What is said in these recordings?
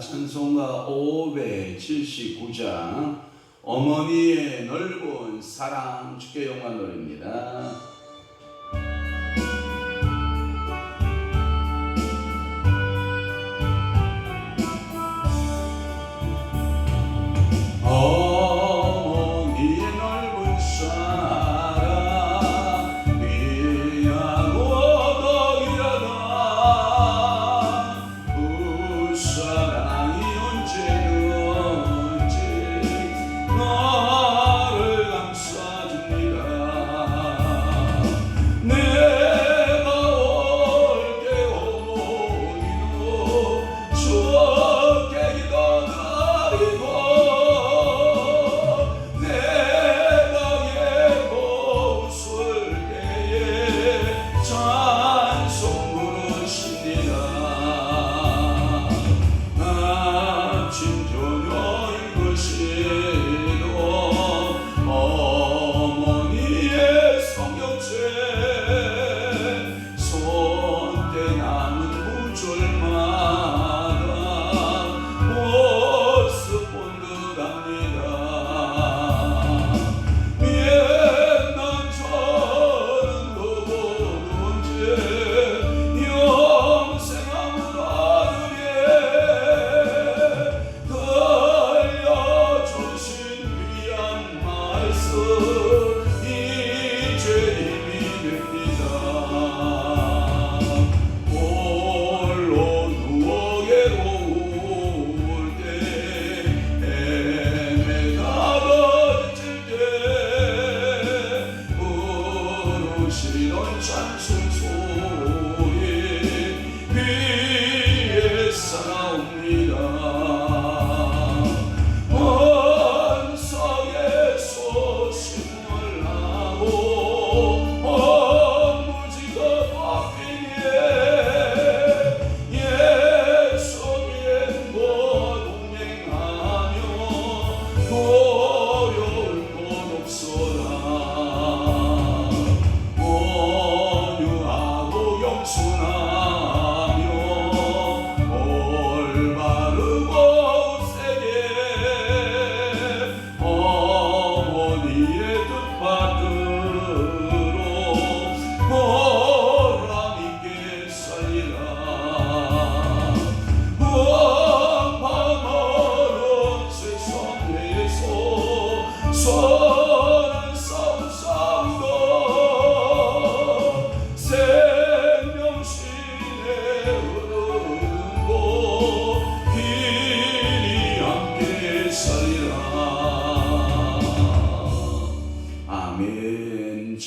찬송가 579장 어머니의 넓은 사랑 주께 영광 노래입니다. 어머니의 넓은 사랑 귀하고 덕이라다 그 사랑이 언제든지 나를 감싸줍니다. 내가 올게 어머니는 주께 기도드리고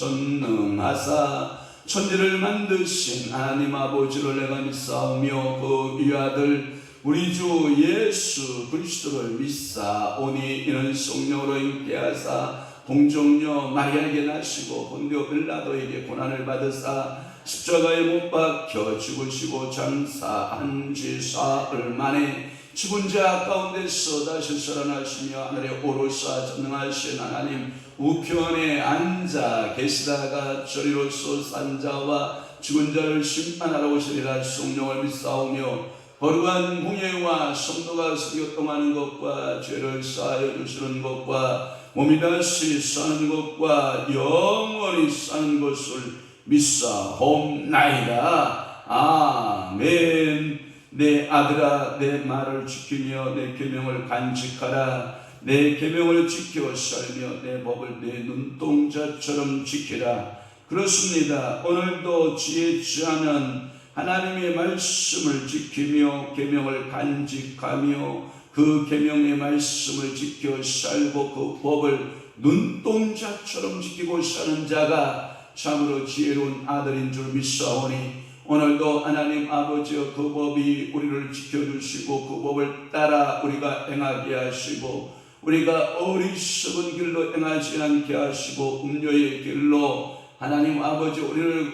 전능하사 천지를 만드신 하나님 아버지를 내가 믿사오며 그 위아들 우리 주 예수 그리스도를 믿사오니 이는 성령으로 임께하사 공정녀 마리아에게 나시고 본디오 빌라도에게 고난을 받으사 십자가에 못 박혀 죽으시고 장사한 지 사흘 만에 죽은 자 가운데서 다시 살아나시며 하늘에 오르사 전능하신 하나님 우편에 앉아 계시다가 저리로서 산 자와 죽은 자를 심판하러 오시리라. 성령을 믿사오며 거룩한 공예와 성도가 설교통하는 것과 죄를 사하여 주시는 것과 몸이 다시 사는 것과 영원히 사는 것을 믿사옵나이다. 아멘. 내 아들아 내 말을 지키며 내 계명을 간직하라. 내 계명을 지켜 살며 내 법을 내 눈동자처럼 지키라. 그렇습니다. 오늘도 지혜 취하면 하나님의 말씀을 지키며 계명을 간직하며 그 계명의 말씀을 지켜 살고 그 법을 눈동자처럼 지키고 사는 자가 참으로 지혜로운 아들인 줄 믿사오니 오늘도 하나님 아버지여 그 법이 우리를 지켜주시고 그 법을 따라 우리가 행하게 하시고 우리가 어리석은 길로 행하지 않게 하시고 음료의 길로 하나님 아버지 우리를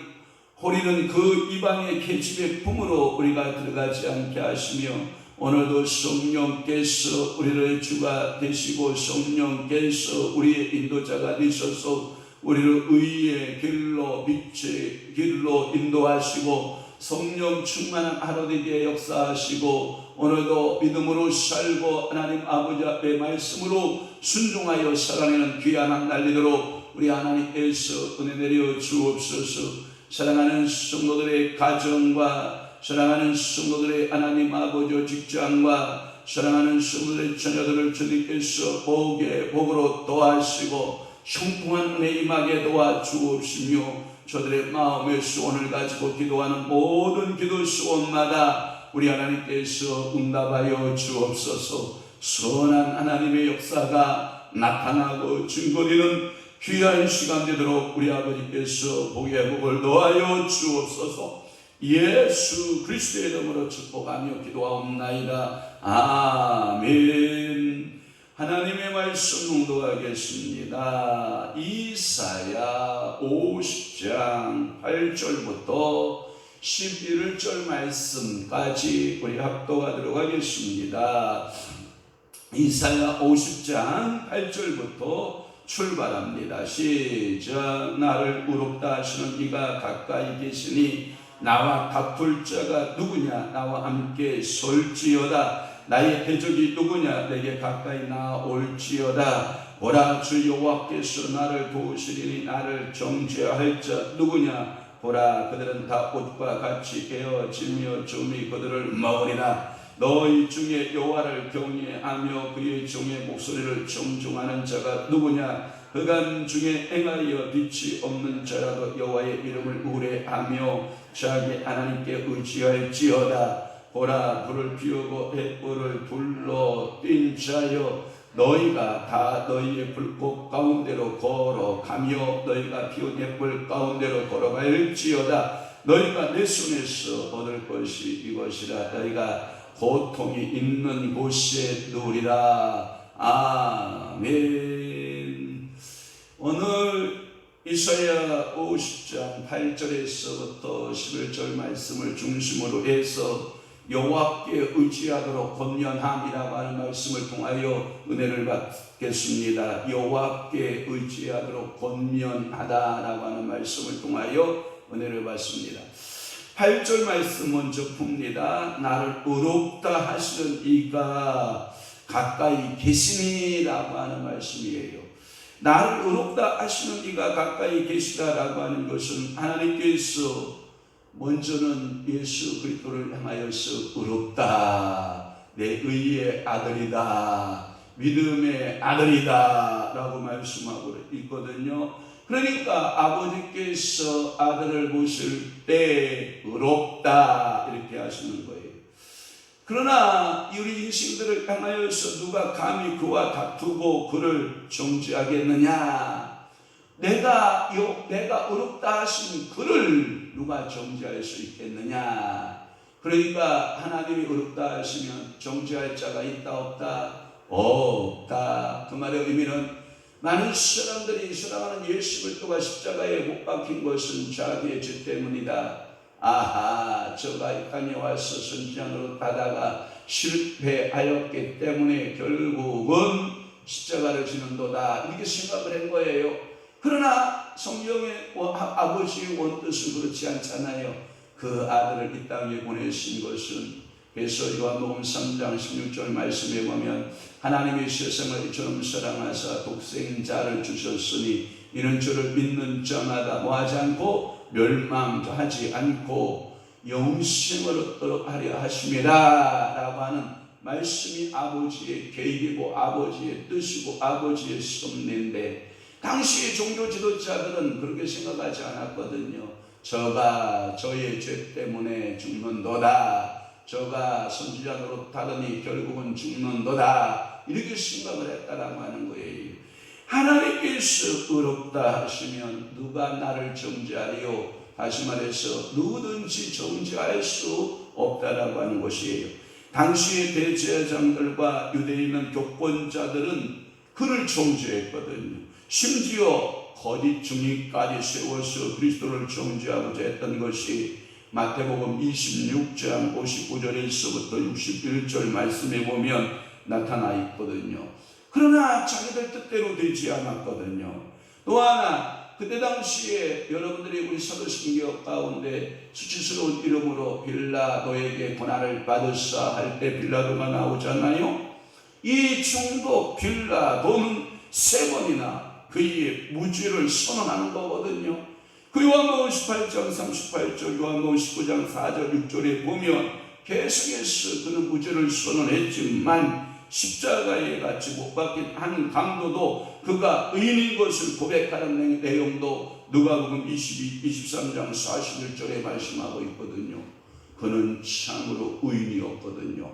호리는 그 이방의 계집의 품으로 우리가 들어가지 않게 하시며 오늘도 성령께서 우리를 주가 되시고 성령께서 우리의 인도자가 되셔서 우리를 의의 길로 빛의 길로 인도하시고 성령 충만한 하루 되게 역사하시고 오늘도 믿음으로 살고 하나님 아버지 앞에 말씀으로 순종하여 살아내는 귀한 한 날리도록 우리 하나님께서 은혜 내려 주옵소서. 사랑하는 성도들의 가정과 사랑하는 성도들의 하나님 아버지 직장과 사랑하는 성도들의 자녀들을 주님께서 복의 복으로 도와주시고 형통한 은혜 임하게 도와주옵시며 저들의 마음의 소원을 가지고 기도하는 모든 기도 소원마다 우리 하나님께서 응답하여 주옵소서. 선한 하나님의 역사가 나타나고 증거되는 귀한 시간 되도록 우리 아버지께서 복의 복을 더하여 주옵소서. 예수 그리스도의 이름으로 축복하며 기도하옵나이다. 아멘. 하나님의 말씀 낭독하겠습니다. 이사야 50장 8절부터 11절 말씀까지 우리 합독하도록 하겠습니다. 이사야 50장 8절부터 출발합니다. 시작. 나를 의롭다 하시는 이가 가까이 계시니 나와 다툴 자가 누구냐? 나와 함께 설지어다. 나의 대적이 누구냐? 내게 가까이 나올지어다. 보라, 주 여호와께서 나를 도우시리니 나를 정죄할 자 누구냐? 보라, 그들은 다 옷과 같이 베어지며 점이 그들을 먹으리라. 너희 중에 여호와를 경외하며 그의 종의 목소리를 정중하는 자가 누구냐? 그간 중에 행하여 빛이 없는 자라도 여호와의 이름을 의뢰하며 자기 하나님께 의지할지어다. 보라, 불을 피우고 횃불을 불러 뛴 자여, 너희가 다 너희의 불꽃 가운데로 걸어가며 너희가 피운 횃불 가운데로 걸어갈지어다. 너희가 내 손에서 얻을 것이 이것이라. 너희가 고통이 있는 곳에 누리라. 아멘. 오늘 이사야 50장 8절에서부터 11절 말씀을 중심으로 해서 여호와께 의지하도록 권면함이라고 하는 말씀을 통하여 은혜를 받겠습니다. 여호와께 의지하도록 권면하다라고 하는 말씀을 통하여 은혜를 받습니다. 8절 말씀 먼저 봅니다. 나를 의롭다 하시는 이가 가까이 계시니라고 하는 말씀이에요. 나를 의롭다 하시는 이가 가까이 계시다라고 하는 것은 하나님께서 먼저는 예수 그리스도를 향하여서 의롭다, 내 의의 아들이다, 믿음의 아들이다 라고 말씀하고 있거든요. 그러니까 아버지께서 아들을 보실 때 의롭다 이렇게 하시는 거예요. 그러나 우리 인생들을 향하여서 누가 감히 그와 다투고 그를 정죄하겠느냐? 내가 의롭다 하신 그를 누가 정죄할 수 있겠느냐? 그러니까 하나님이 의롭다 하시면 정죄할 자가 있다 없다? 없다. 그 말의 의미는 많은 사람들이 사랑하는 예수 그리스도가 십자가에 못 박힌 것은 자기의 죄 때문이다. 아하, 저가 이 땅에 와서 선지자로 가다가 실패하였기 때문에 결국은 십자가를 지는도다 이렇게 생각을 한 거예요. 그러나 성경의 아버지의 원뜻은 그렇지 않잖아요. 그 아들을 이 땅에 보내신 것은, 그래서 요한복음 3장 16절 말씀에 보면 하나님의 세상을 이처럼 사랑하사 독생자를 주셨으니 이는 저를 믿는 자마다 뭐하지 않고 멸망하지 않고 영생을 얻도록 하려 하심이라 라고 하는 말씀이 아버지의 계획이고 아버지의 뜻이고 아버지의 섭리인데, 당시의 종교 지도자들은 그렇게 생각하지 않았거든요. 저가 저의 죄 때문에 죽는도다, 저가 선지자 노릇하더니 결국은 죽는도다 이렇게 생각을 했다라고 하는 거예요. 하나님께서 의롭다 하시면 누가 나를 정죄하리요? 다시 말해서 누구든지 정죄할 수 없다라고 하는 것이에요. 당시의 대제사장들과 유대에 있는 교권자들은 그를 정죄했거든요. 심지어 거짓 증인까지 세워서 그리스도를 정죄하고자 했던 것이 마태복음 26장 59절에서부터 61절 말씀에 보면 나타나 있거든요. 그러나 자기들 뜻대로 되지 않았거든요. 또 하나 그때 당시에 여러분들이 우리 사도신경 가운데 수치스러운 이름으로 빌라 너에게 고난을 받으사 할 때 빌라도가 나오잖아요. 이 중독 빌라도는 3번이나 그의 무죄를 선언하는 거거든요. 그 요한복음 18장 38절, 요한복음 19장 4절 6절에 보면 계속해서 그는 무죄를 선언했지만 십자가에 같이 못 박힌 한 강도도 그가 의인인 것을 고백하는 내용도 누가복음 23장 41절에 말씀하고 있거든요. 그는 참으로 의인이었거든요.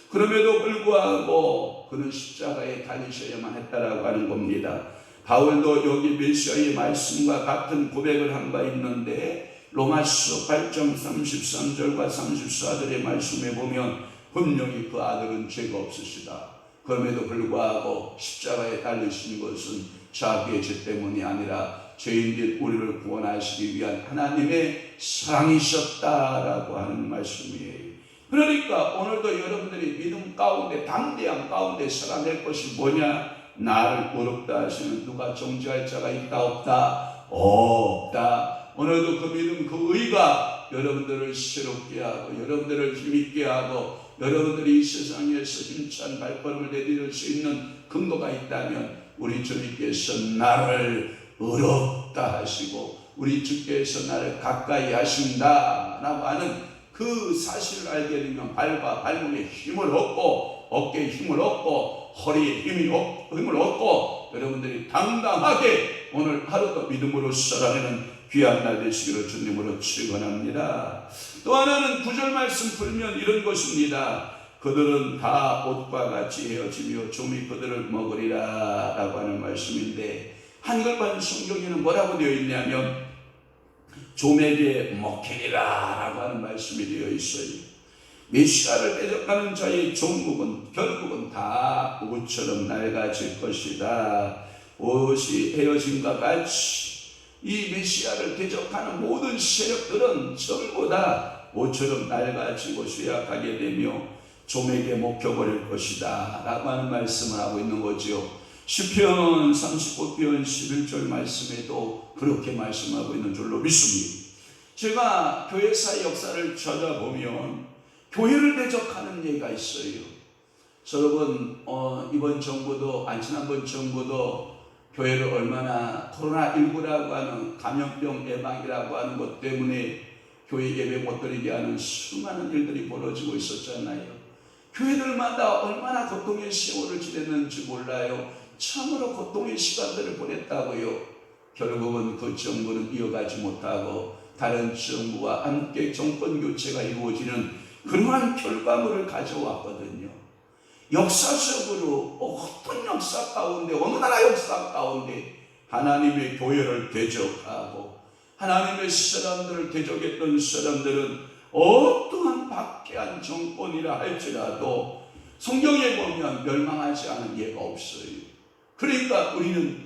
그럼에도 불구하고 그는 십자가에 달리셔야만 했다라고 하는 겁니다. 바울도 여기 메시아의 말씀과 같은 고백을 한 바 있는데 로마서 8장 33절과 34절의 말씀에 보면 분명히 그 아들은 죄가 없으시다. 그럼에도 불구하고 십자가에 달리신 것은 자기의 죄 때문이 아니라 죄인들 우리를 구원하시기 위한 하나님의 사랑이셨다라고 하는 말씀이에요. 그러니까 오늘도 여러분들이 믿음 가운데 담대함 가운데 살아낼 것이 뭐냐? 나를 의롭다 하시는 누가 정죄할 자가 있다 없다? 없다. 오늘도 그 믿음 그 의가 여러분들을 새롭게 하고 여러분들을 힘있게 하고 여러분들이 이 세상에서 힘찬 발걸음을 내디딜 수 있는 근거가 있다면 우리 주님께서 나를 의롭다 하시고 우리 주께서 나를 가까이 하신다라고 하는 그 사실을 알게 되면 발목에 힘을 얻고 어깨에 힘을 얻고 허리에 힘을 얻고 여러분들이 당당하게 오늘 하루도 믿음으로 살아내는 귀한 날 되시기를 주님으로 축원합니다. 또 하나는 9절 말씀 풀면 이런 것입니다. 그들은 다 옷과 같이 헤어지며 좀이 그들을 먹으리라 라고 하는 말씀인데 한글판 성경에는 뭐라고 되어 있냐면 좀에게 먹히리라 라고 하는 말씀이 되어 있어요. 메시아를 대적하는 자의 종국은 결국은 다 옷처럼 낡아질 것이다. 옷이 헤어짐과 같이 이 메시아를 대적하는 모든 세력들은 전부 다 옷처럼 낡아지고 쇠약하게 되며 좀에게 먹혀버릴 것이다 라고 하는 말씀을 하고 있는 거죠. 시편 35편 11절 말씀에도 그렇게 말씀하고 있는 줄로 믿습니다. 제가 교회사의 역사를 찾아보면 교회를 대적하는 예가 있어요. 여러분 이번 정부도 지난번 정부도 교회를 얼마나 코로나19라고 하는 감염병 예방이라고 하는 것 때문에 교회 예배 못 드리게 하는 수많은 일들이 벌어지고 있었잖아요. 교회들마다 얼마나 고통의 세월을 지냈는지 몰라요. 참으로 고통의 시간들을 보냈다고요. 결국은 그 정부는 이어가지 못하고 다른 정부와 함께 정권 교체가 이루어지는 그러한 결과물을 가져왔거든요. 역사적으로 어떤 역사 가운데 어느 나라 역사 가운데 하나님의 교회를 대적하고 하나님의 사람들을 대적했던 사람들은 어떠한 박해한 정권이라 할지라도 성경에 보면 멸망하지 않은 예가 없어요. 그러니까 우리는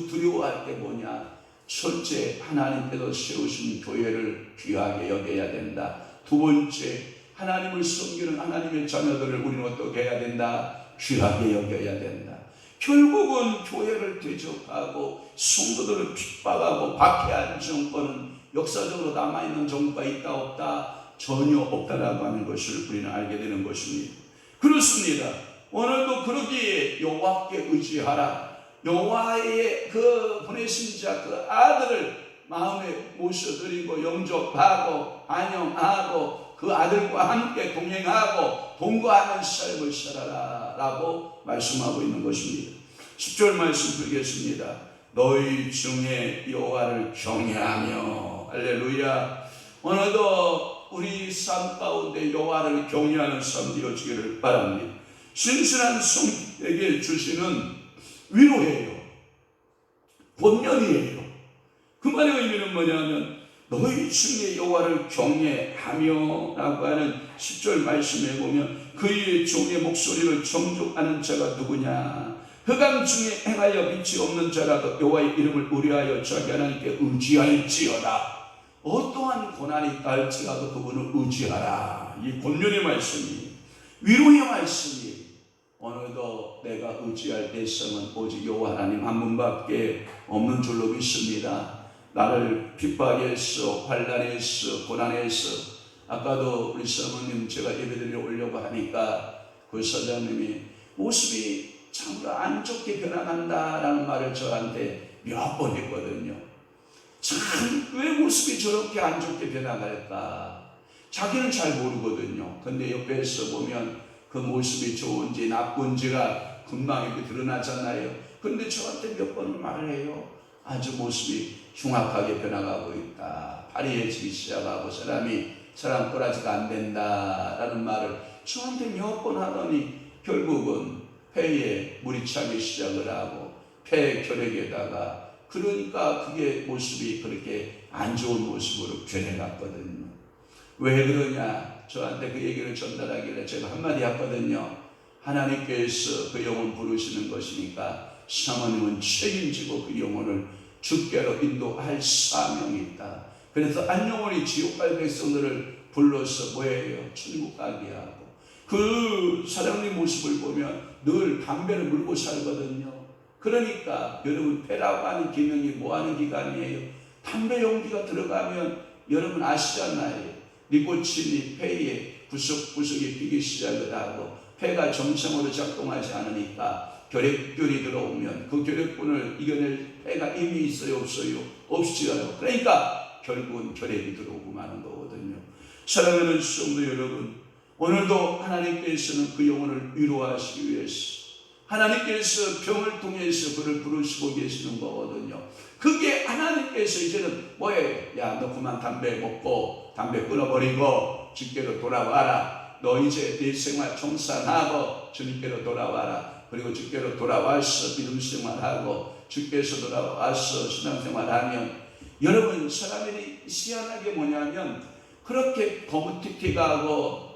두려워할 게 뭐냐? 첫째, 하나님께서 세우신 교회를 귀하게 여겨야 된다. 두 번째, 하나님을 섬기는 하나님의 자녀들을 우리는 어떻게 해야 된다? 귀하게 여겨야 된다. 결국은 교회를 대적하고 성도들을 핍박하고 박해한 정권은 역사적으로 남아있는 정부가 있다 없다? 전혀 없다라고 하는 것을 우리는 알게 되는 것입니다. 그렇습니다. 오늘도 그러기에 여호와께 의지하라. 여호와의 그 보내신 자 그 아들을 마음에 모셔드리고 영접하고 안영하고 그 아들과 함께 동행하고 동거하는 삶을 살아라 라고 말씀하고 있는 것입니다. 10절 말씀 드리겠습니다. 너희 중에 여호와를 경외하며 할렐루야. 오늘도 우리 삶 가운데 여호와를 경외하는 삶 되어지기를 바랍니다. 신실한 성에게 주시는 위로예요. 권면이에요. 그 말의 의미는 뭐냐면 너희 중에 여호와를 경외하며 라고 하는 10절 말씀에 보면 그의 종의 목소리를 정족하는 자가 누구냐? 흑암 중에 행하여 빛이 없는 자라도 여호와의 이름을 우려하여 자기 하나님께 의지할지어다. 어떠한 고난이 있다 할지라도 그분을 의지하라. 이 권면의 말씀이 위로의 말씀이 오늘도 내가 의지할 대상은 오직 여호와 하나님 한 분밖에 없는 줄로 믿습니다. 나를 핍박에서 환난에서 고난에서 아까도 우리 사모님 제가 예배드리러 오려고 하니까 그 사장님이 모습이 참으로 안 좋게 변화한다라는 말을 저한테 몇 번 했거든요. 참 왜 모습이 저렇게 안 좋게 변화할까? 자기는 잘 모르거든요. 근데 옆에서 보면 그 모습이 좋은지 나쁜지가 금방 이렇게 드러나잖아요. 근데 저한테 몇 번을 말을 해요. 아주 모습이 흉악하게 변화가고 있다. 파리해지기 시작하고 사람 꼬라지가 안 된다라는 말을 저한테 몇 번 하더니 결국은 폐에 물이 차기 시작을 하고 폐 결핵에다가 그러니까 그게 모습이 그렇게 안 좋은 모습으로 변해갔거든요. 왜 그러냐? 저한테 그 얘기를 전달하길래 제가 한마디 했거든요. 하나님께서 그 영혼 부르시는 것이니까 사모님은 책임지고 그 영혼을 주께로 인도할 사명이 있다. 그래서 안영혼이 지옥 갈 백성들을 불러서 뭐예요? 천국 가게 하고 그 사장님 모습을 보면 늘 담배를 물고 살거든요. 그러니까 여러분 폐라고 하는 기능이 뭐하는 기관이에요? 담배 용기가 들어가면 여러분 아시잖아요. 니코틴이 폐에 구석구석에 끼기 시작을 하고 폐가 정상으로 작동하지 않으니까 결핵균이 들어오면 그 결핵균을 이겨낼 폐가 이미 있어요? 없어요? 없어요. 그러니까 결국은 결핵이 들어오고 마는 거거든요. 사랑하는 성도 여러분, 오늘도 하나님께서는 그 영혼을 위로하시기 위해서 하나님께서 병을 통해서 그를 부르시고 계시는 거거든요. 그게 하나님께서 이제는 뭐예요? 야, 너 그만 담배 먹고 담배 끊어버리고 주께로 돌아와라. 너 이제 네 생활 청산하고 주님께로 돌아와라. 그리고 주께로 돌아와서 믿음 생활하고 주께서 돌아와서 신앙생활하면 여러분 사람들이 희한하게 뭐냐면 그렇게 거무튀튀가고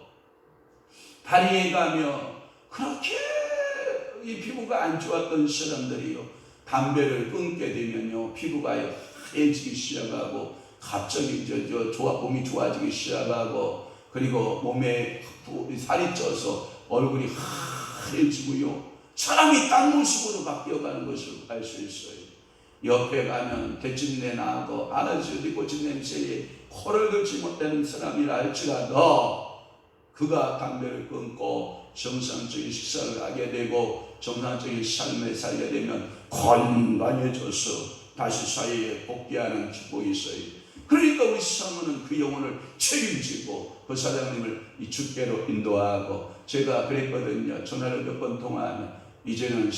다리에 가며 그렇게 이 피부가 안 좋았던 사람들이요 담배를 끊게 되면요 피부가 하얘지기 시작하고 갑자기 몸이 좋아지기 시작하고 그리고 몸에 살이 쪄서 얼굴이 하얘지고요 사람이 딴 모습으로 바뀌어가는 것을 알 수 있어요. 옆에 가면 대집내 나고 아주 니코틴 냄새에 코를 들지 못하는 사람이라 할지라도 그가 담배를 끊고 정상적인 식사를 하게 되고 정상적인 삶을 살게 되면 건강해져서 다시 사회에 복귀하는 축복이 있어요. 그러니까 우리 사모는 그 영혼을 책임지고 그 사장님을 이 주께로 인도하고 제가 그랬거든요. 전화를 몇 번 통화하면 이제는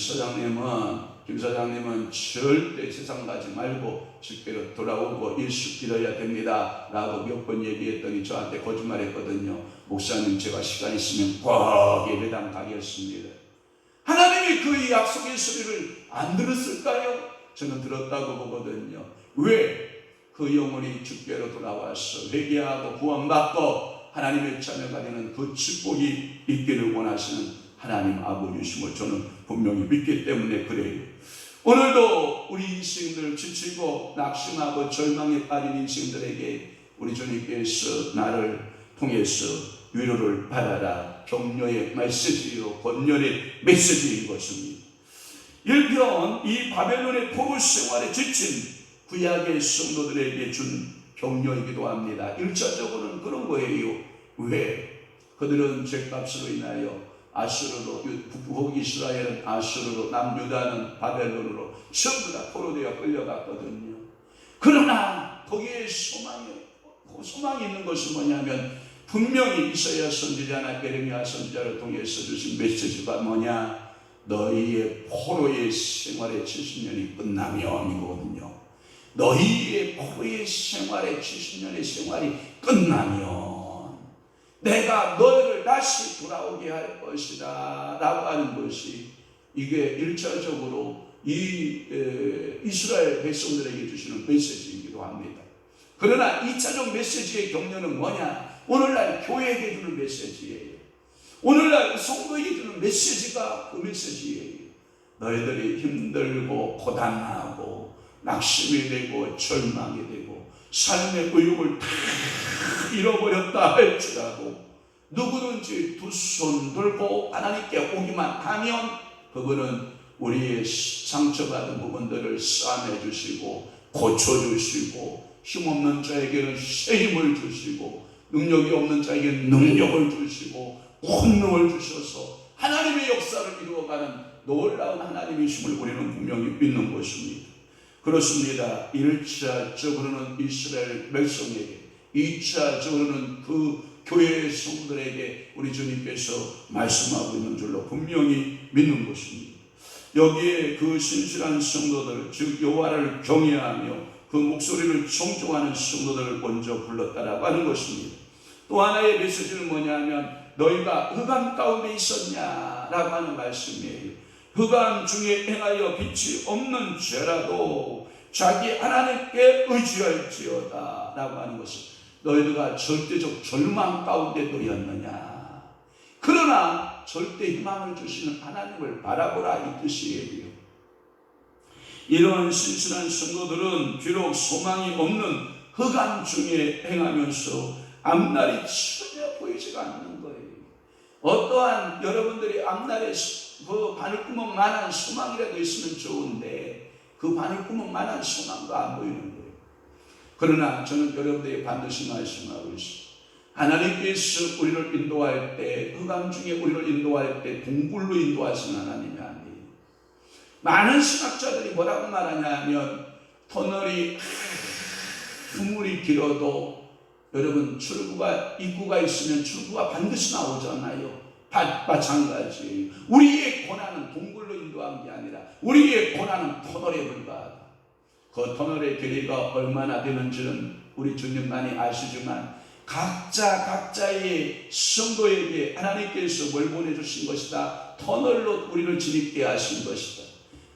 김 사장님은 절대 세상 가지 말고 주께로 돌아오고 일수 기도해야 됩니다 라고 몇 번 얘기했더니 저한테 거짓말했거든요. 목사님 제가 시간 있으면 꼭 예배당 가겠습니다. 하나님이 그 약속의 소리를 안 들었을까요? 저는 들었다고 보거든요. 왜? 그 영혼이 주께로 돌아와서 회개하고 구원받고 하나님의 자녀가 되는 그 축복이 있기를 원하시는 하나님 아버지심을 저는 분명히 믿기 때문에 그래요. 오늘도 우리 인생들 지치고 낙심하고 절망에 빠진 인생들에게 우리 주님께서 나를 통해서 위로를 받아라 격려의 메시지요 권면의 메시지인 것입니다. 1편 이 바벨론의 포로 생활에 지친 구약의 성도들에게 준 격려이기도 합니다. 1차적으로는 그런 거예요. 왜? 그들은 죄값으로 인하여 아수르로 북이스라엘은 아수르로 남유다는 바벨론으로 전부 다 포로되어 끌려갔거든요. 그러나 거기에 소망이 있는 것은 뭐냐면 분명히 이사야 선지자나 예레미야 선지자를 통해서 주신 메시지가 뭐냐? 너희의 포로의 생활의 70년이 끝나면이거든요. 너희의 포로의 생활의 70년의 생활이 끝나면 내가 너희를 다시 돌아오게 할 것이다 라고 하는 것이 이게 1차적으로 이스라엘 백성들에게 주시는 메시지이기도 합니다. 그러나 2차적 메시지의 격려는 뭐냐? 오늘날 교회에게 주는 메시지예요. 오늘날 성도에게 주는 메시지가 그 메시지예요. 너희들이 힘들고 고단하고 낙심이 되고 절망이 되고 삶의 의욕을 다 잃어버렸다 할지라도 누구든지 두 손 들고 하나님께 오기만 하면 그분은 우리의 상처받은 부분들을 싸매 주시고 고쳐주시고, 힘없는 자에게는 새 힘을 주시고, 능력이 없는 자에게는 능력을 주시고, 권능을 주셔서 하나님의 역사를 이루어가는 놀라운 하나님이심을 우리는 분명히 믿는 것입니다. 그렇습니다. 1차적으로는 이스라엘 백성에게, 2차적으로는 그 교회의 성도들에게 우리 주님께서 말씀하고 있는 줄로 분명히 믿는 것입니다. 여기에 그 신실한 성도들, 즉 여호와를 경외하며 그 목소리를 존중하는 성도들을 먼저 불렀다라고 하는 것입니다. 또 하나의 메시지는 뭐냐면 너희가 흑암 가운데 있었냐라고 하는 말씀이에요. 흑암 중에 행하여 빛이 없는 죄라도 자기 하나님께 의지할지어다 라고 하는 것은 너희들과 절대적 절망 가운데 놓였느냐, 그러나 절대 희망을 주시는 하나님을 바라보라, 이 뜻이에요. 이런 신실한 성도들은 비록 소망이 없는 흑암 중에 행하면서 앞날이 전혀 보이지가 않는 거예요. 어떠한 여러분들이 앞날에 그 바늘구멍만한 소망이라도 있으면 좋은데 그 바늘구멍만한 소망도 안 보이는 거예요. 그러나 저는 여러분들에게 반드시 말씀하고 있습니다. 하나님께서 우리를 인도할 때, 흑암 중에 우리를 인도할 때 동굴로 인도하시는 하나님이 아니에요. 많은 신학자들이 뭐라고 말하냐면 터널이 아무리 길어도 여러분 입구가 있으면 출구가 반드시 나오잖아요. 마찬가지예요. 우리의 고난은 동굴로 인도한 게 아니라 우리의 고난은 터널에 불과하다. 그 터널의 길이가 얼마나 되는지는 우리 주님만이 아시지만 각자의 성도에게 하나님께서 뭘 보내주신 것이다. 터널로 우리를 진입게 하신 것이다.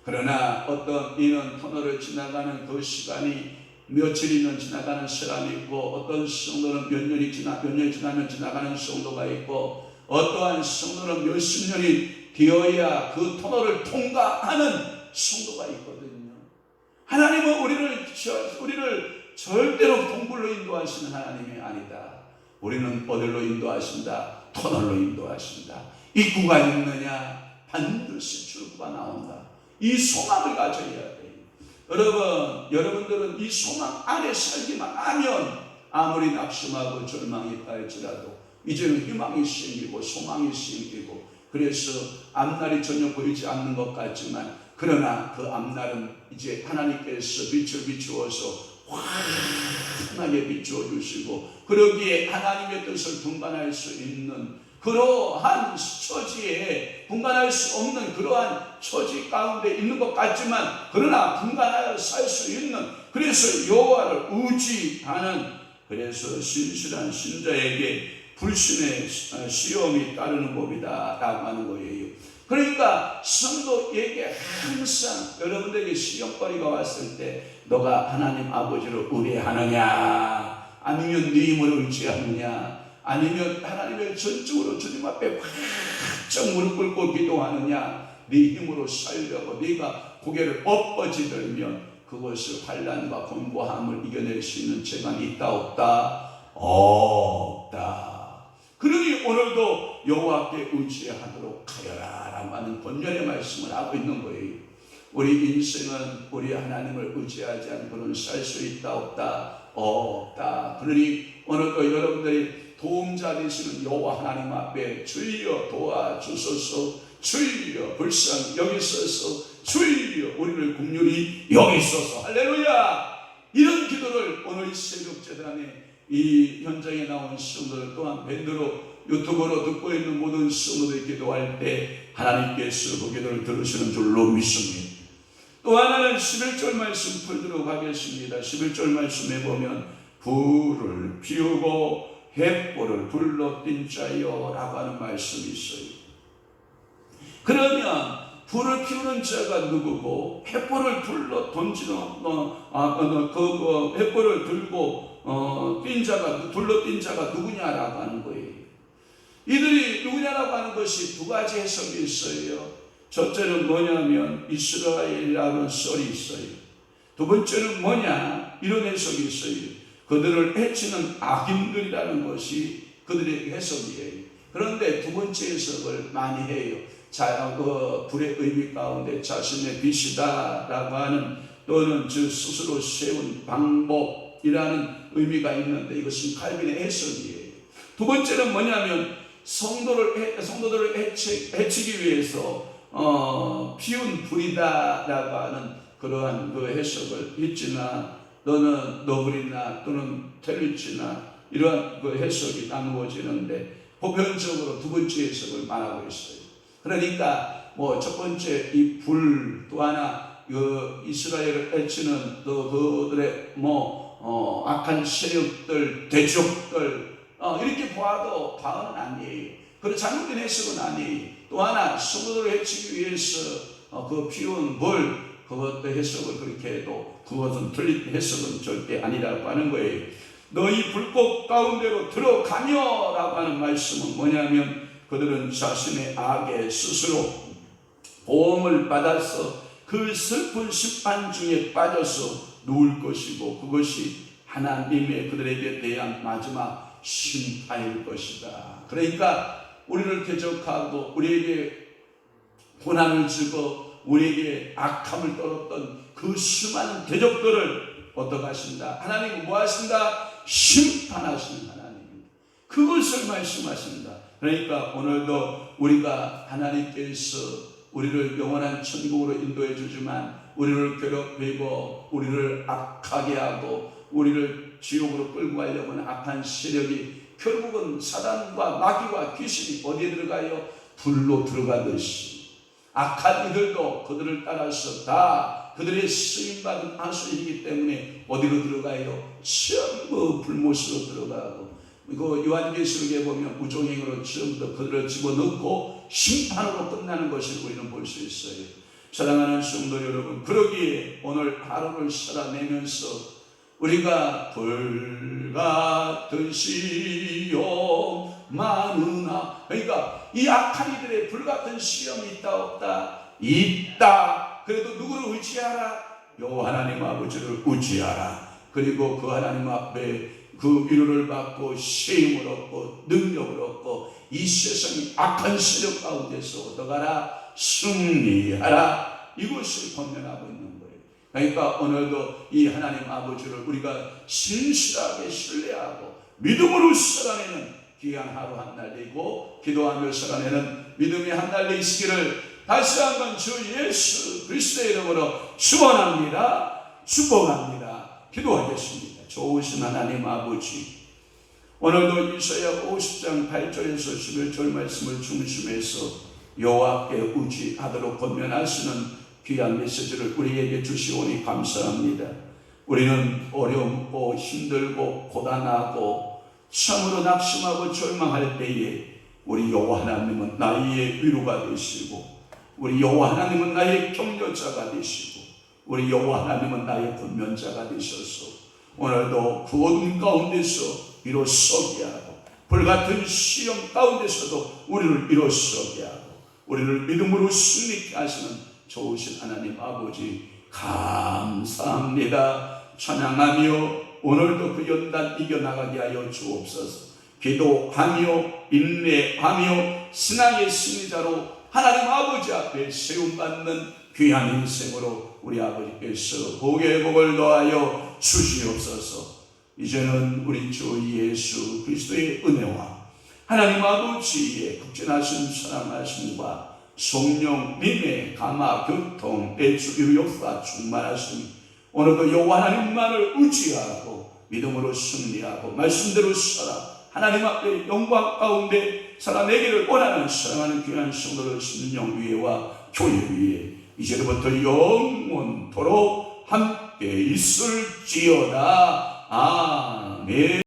그러나 어떤 이는 터널을 지나가는 그 시간이 며칠이면 지나가는 사람이 있고, 어떤 성도는 몇 년이 지나면 지나가는 성도가 있고, 어떠한 성도는 몇십 년이 되어야 그 터널을 통과하는 성도가 있거든요. 하나님은 우리를 절대로 동굴로 인도하시는 하나님이 아니다. 우리는 어디로 인도하신다? 터널로 인도하신다. 입구가 있느냐? 반드시 출구가 나온다. 이 소망을 가져야 돼요. 여러분들은 이 소망 안에 살기만 하면 아무리 낙심하고 절망이 있다 할지라도 이제는 희망이 생기고 소망이 생기고, 그래서 앞날이 전혀 보이지 않는 것 같지만, 그러나 그 앞날은 이제 하나님께서 빛을 비추어서 환하게 비추어 주시고, 그러기에 하나님의 뜻을 분간할 수 있는 그러한 처지에, 분간할 수 없는 그러한 처지 가운데 있는 것 같지만, 그러나 분간하여 살 수 있는, 그래서 여호와를 의지하는, 그래서 신실한 신자에게 불신의 시험이 따르는 법이다 라고 하는 거예요. 그러니까 성도에게 항상 여러분들에게 시험거리가 왔을 때 너가 하나님 아버지를 의뢰하느냐, 아니면 네 힘을 의지하느냐, 아니면 하나님의 전적으로 주님 앞에 활짝 무릎 꿇고 기도하느냐, 네 힘으로 살려고 네가 고개를 엎어지들면 그것을 환난과 곤고함을 이겨낼 수 있는 재간이 있다 없다? 없다. 그러니 오늘도 여호와께 의지하도록 하여라 라고 하는 본연의 말씀을 하고 있는 거예요. 우리 인생은 우리 하나님을 의지하지 않고는 살 수 있다 없다? 없다. 그러니 오늘도 여러분들이 도움자 되시는 여호와 하나님 앞에 주여 도와주소서, 주여 불쌍히 여기소서, 주여 우리를 긍휼히 여기소서, 할렐루야. 이런 기도를 오늘 새벽 제단에 이 현장에 나온 성도들 또한 밴드로 유튜브로 듣고 있는 모든 성도들이 기도할 때 하나님께서 그 기도를 들으시는 줄로 믿습니다. 또 하나는 11절 말씀 풀도록 하겠습니다. 11절 말씀에 보면 불을 피우고 횃불을 불러 띈 자여 라고 하는 말씀이 있어요. 그러면 불을 피우는 자가 누구고 횃불을 불러 던지는 횃불을 들고 불러 띈 자가 누구냐라고 하는 거예요. 이들이 누구냐라고 하는 것이 두 가지 해석이 있어요. 첫째는 뭐냐면 이스라엘이라는 썰이 있어요. 두 번째는 뭐냐, 이런 해석이 있어요. 그들을 해치는 악인들이라는 것이 그들의 해석이에요. 그런데 두 번째 해석을 많이 해요. 불의 의미 가운데 자신의 빛이다 라고 하는 또는 저 스스로 세운 방법이라는 의미가 있는데 이것은 칼빈의 해석이에요. 두 번째는 뭐냐면 성도들을 해치기 위해서 피운 불이다라고 하는 그러한 그 해석을 hitch나 너는 너블이나 또는 텔리치나 이러한 그 해석이 나누어지는데 보편적으로 두 번째 해석을 말하고 있어요. 그러니까 뭐 첫 번째 이 불, 또 하나 그 이스라엘을 해치는 또 그들의 악한 세력들, 대적들 이렇게 보아도 과언은 아니에요. 그런 잘못된 해석은 아니에요. 또 하나 성도들을 해치기 위해서 그 피운 불, 그것도 해석을 그렇게 해도 그것은 틀린 해석은 절대 아니라고 하는 거예요. 너희 불꽃 가운데로 들어가며 라고 하는 말씀은 뭐냐면 그들은 자신의 악에 스스로 보험을 받아서 그 슬픈 심판 중에 빠져서 누울 것이고 그것이 하나님의 그들에게 대한 마지막 심판일 것이다. 그러니까 우리를 대적하고 우리에게 고난을 주고 우리에게 악함을 떨었던 그 수많은 대적들을 어떻게 하신다? 하나님은 뭐 하신다? 심판하시는 하나님입니다. 그것을 말씀하신다. 그러니까 오늘도 우리가 하나님께서 우리를 영원한 천국으로 인도해 주지만 우리를 괴롭히고 우리를 악하게 하고 우리를 지옥으로 끌고 가려고 하는 악한 세력이 결국은 사단과 마귀와 귀신이 어디에 들어가요? 불로 들어가듯이 악한 이들도 그들을 따라서 다 그들의 쓰임받은 아수이기 때문에 어디로 들어가요? 전부 불못으로 들어가고 이거 요한계시록에 보면 무종행으로 처음부터 그들을 집어넣고 심판으로 끝나는 것을 우리는 볼 수 있어요. 사랑하는 성도 여러분, 그러기에 오늘 하루를 살아내면서 우리가 불같은 시험 많으나, 그러니까 이 악한 이들의 불같은 시험이 있다 없다? 있다. 그래도 누구를 의지하라? 여호와 하나님 아버지를 의지하라. 그리고 그 하나님 앞에 그 위로를 받고 쉼을 얻고 능력을 얻고 이 세상의 악한 세력 가운데서 얻어가라. 승리하라. 이것을 권면하고 있는 거예요. 그러니까 오늘도 이 하나님 아버지를 우리가 진실하게 신뢰하고 믿음으로 살아내는 귀한 하루 한 날 되고 기도하며 살아내는 믿음의 한 날 되시기를 다시 한번 주 예수 그리스도의 이름으로 축원합니다. 축복합니다. 기도하겠습니다. 좋으신 하나님 아버지, 오늘도 이사야 50장 8절에서 11절 말씀을 중심해서 여호와께 의지하도록 권면하시는 귀한 메시지를 우리에게 주시오니 감사합니다. 우리는 어렵고 힘들고 고단하고 참으로 낙심하고 절망할 때에 우리 여호와 하나님은 나의 위로가 되시고 우리 여호와 하나님은 나의 격려자가 되시고 우리 여호와 하나님은 나의 권면자가 되셔서 오늘도 그 어둠 가운데서 일어서게 하고 불같은 시험 가운데서도 우리를 일어서게 하고 우리를 믿음으로 승리케 하시는 좋으신 하나님 아버지 감사합니다. 찬양하며 오늘도 그 연단 이겨나가게 하여 주옵소서. 기도하며 인내하며 신앙의 승리자로 하나님 아버지 앞에 세움받는 귀한 인생으로 우리 아버지께서 복의 복을 더하여 주시옵소서. 이제는 우리 주 예수 그리스도의 은혜와 하나님 아버지의 극진하신 사랑하심과 성령님의 감화 교통 내주 이루 역사 충만하심 오늘도 여호와 하나님만을 의지하고 믿음으로 승리하고 말씀대로 살아 하나님 앞에 영광 가운데 살아내기를 원하는 사랑하는 귀한 성도들 심령 위에와 교회 위에 이제부터 영원토록 함께 있을지어다. 아멘.